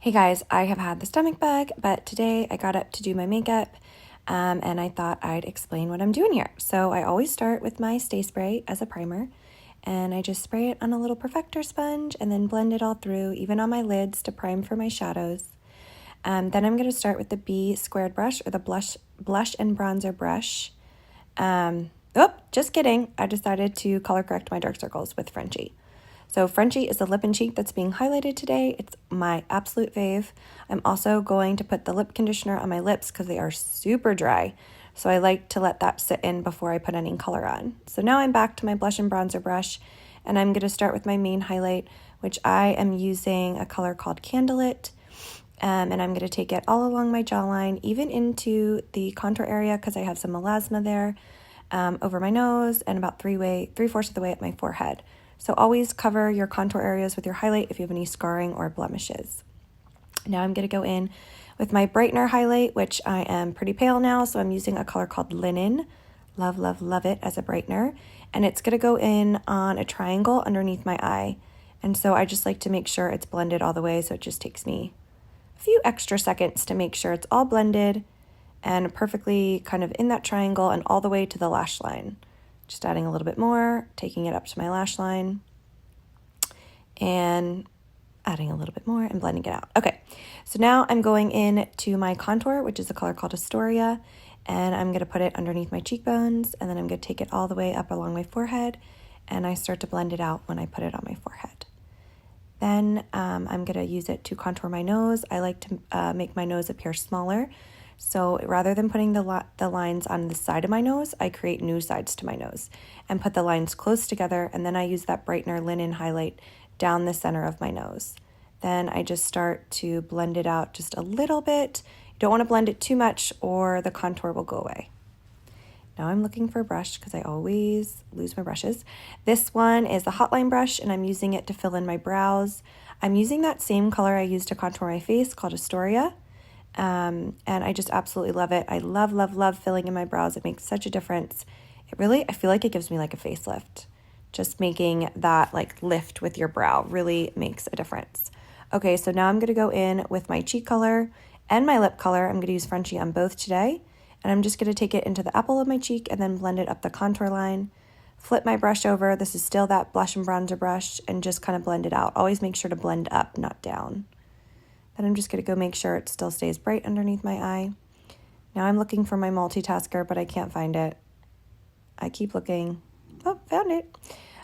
Hey guys, I have had the stomach bug, but today I got up to do my makeup and I thought I'd explain what I'm doing here. So I always start with my Stay Spray as a primer and I just spray it on a little perfector sponge and then blend it all through, even on my lids to prime for my shadows. Then I'm going to start with the B squared brush or the blush and bronzer brush. Just kidding. I decided to color correct my dark circles with Frenchie. So Frenchie is the lip and cheek that's being highlighted today. It's my absolute fave. I'm also going to put the lip conditioner on my lips because they are super dry. So I like to let that sit in before I put any color on. So now I'm back to my blush and bronzer brush, and I'm going to start with my main highlight, which I am using a color called Candlelit. And I'm going to take it all along my jawline, even into the contour area because I have some melasma there, over my nose, and about 3/4 of the way up my forehead. So always cover your contour areas with your highlight if you have any scarring or blemishes. Now I'm going to go in with my brightener highlight, which I am pretty pale now, so I'm using a color called Linen. Love, love, love it as a brightener. And it's going to go in on a triangle underneath my eye. And so I just like to make sure it's blended all the way, so it just takes me a few extra seconds to make sure it's all blended and perfectly kind of in that triangle and all the way to the lash line. Just adding a little bit more, taking it up to my lash line, and adding a little bit more and blending it out. Okay, so now I'm going in to my contour, which is a color called Astoria, and I'm going to put it underneath my cheekbones, and then I'm going to take it all the way up along my forehead, and I start to blend it out when I put it on my forehead. Then I'm going to use it to contour my nose. I like to make my nose appear smaller. So rather than putting the lines on the side of my nose, I create new sides to my nose and put the lines close together, and then I use that brightener Linen highlight down the center of my nose. Then I just start to blend it out just a little bit. You don't want to blend it too much or the contour will go away. Now I'm looking for a brush because I always lose my brushes. This one is the Hotline brush, and I'm using it to fill in my brows. I'm using that same color I used to contour my face called Astoria. And I just absolutely love it. I love, love, love filling in my brows. It makes such a difference. I feel like it gives me like a facelift. Just making that like lift with your brow really makes a difference. Okay, so now I'm going to go in with my cheek color and my lip color. I'm going to use Frenchie on both today. And I'm just going to take it into the apple of my cheek and then blend it up the contour line. Flip my brush over. This is still that blush and bronzer brush, and just kind of blend it out. Always make sure to blend up, not down. Then I'm just going to go make sure it still stays bright underneath my eye. Now I'm looking for my multitasker, but I can't find it. I keep looking. Oh, found it.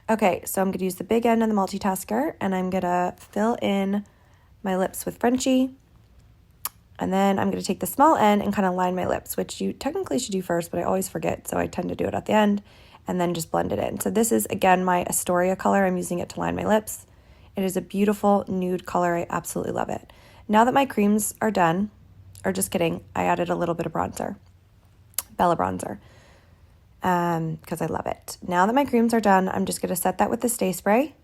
Okay, so I'm going to use the big end of the multitasker, and I'm going to fill in my lips with Frenchie. And then I'm going to take the small end and kind of line my lips, which you technically should do first, but I always forget, so I tend to do it at the end, and then just blend it in. So this is, again, my Astoria color. I'm using it to line my lips. It is a beautiful nude color. I absolutely love it. Now that my creams are done, or just kidding, I added a little bit of bronzer, Bella bronzer, because I love it. Now that my creams are done, I'm just going to set that with the Stay Spray,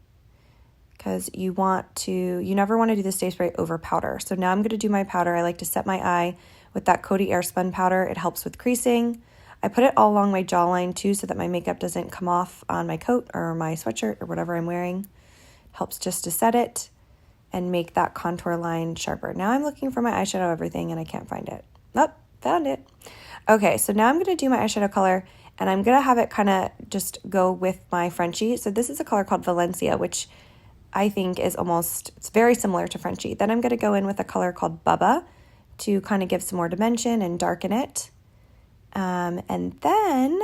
because you never want to do the Stay Spray over powder. So now I'm going to do my powder. I like to set my eye with that Cody airspun powder. It helps with creasing. I put it all along my jawline too, so that my makeup doesn't come off on my coat or my sweatshirt or whatever I'm wearing. Helps just to set it and make that contour line sharper. Now I'm looking for my eyeshadow everything and I can't find it. Oh, found it. Okay, so now I'm going to do my eyeshadow color, and I'm going to have it kind of just go with my Frenchie. So this is a color called Valencia, which I think is it's very similar to Frenchie. Then I'm going to go in with a color called Bubba to kind of give some more dimension and darken it. And then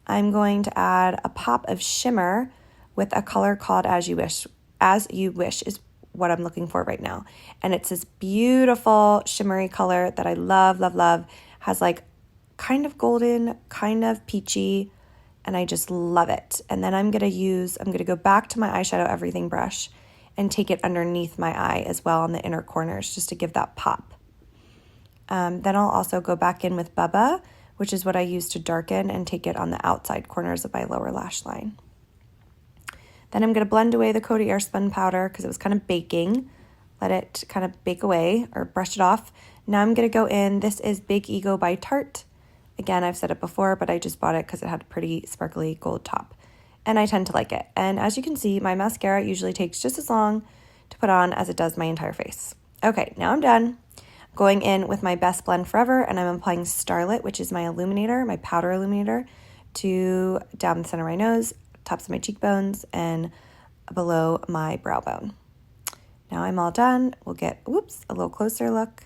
I'm going to add a pop of shimmer with a color called As You Wish. As You Wish is what I'm looking for right now. And it's this beautiful shimmery color that I love, love, love. Has like kind of golden, kind of peachy, and I just love it. And then I'm going to go back to my eyeshadow everything brush and take it underneath my eye as well on the inner corners, just to give that pop. Then I'll also go back in with Bubba, which is what I use to darken, and take it on the outside corners of my lower lash line. Then I'm going to blend away the Cody airspun powder because it was kind of baking. Let it kind of bake away or brush it off. Now I'm going to go in. This is Big Ego by Tarte. Again, I've said it before, but I just bought it because it had a pretty sparkly gold top. And I tend to like it. And as you can see, my mascara usually takes just as long to put on as it does my entire face. Okay, now I'm done. Going in with my Best Blend Forever, and I'm applying Starlit, which is my illuminator, my powder illuminator, to down the center of my nose, tops of my cheekbones, and below my brow bone. Now I'm all done. We'll get, a little closer look.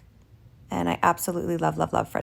And I absolutely love, love, love French.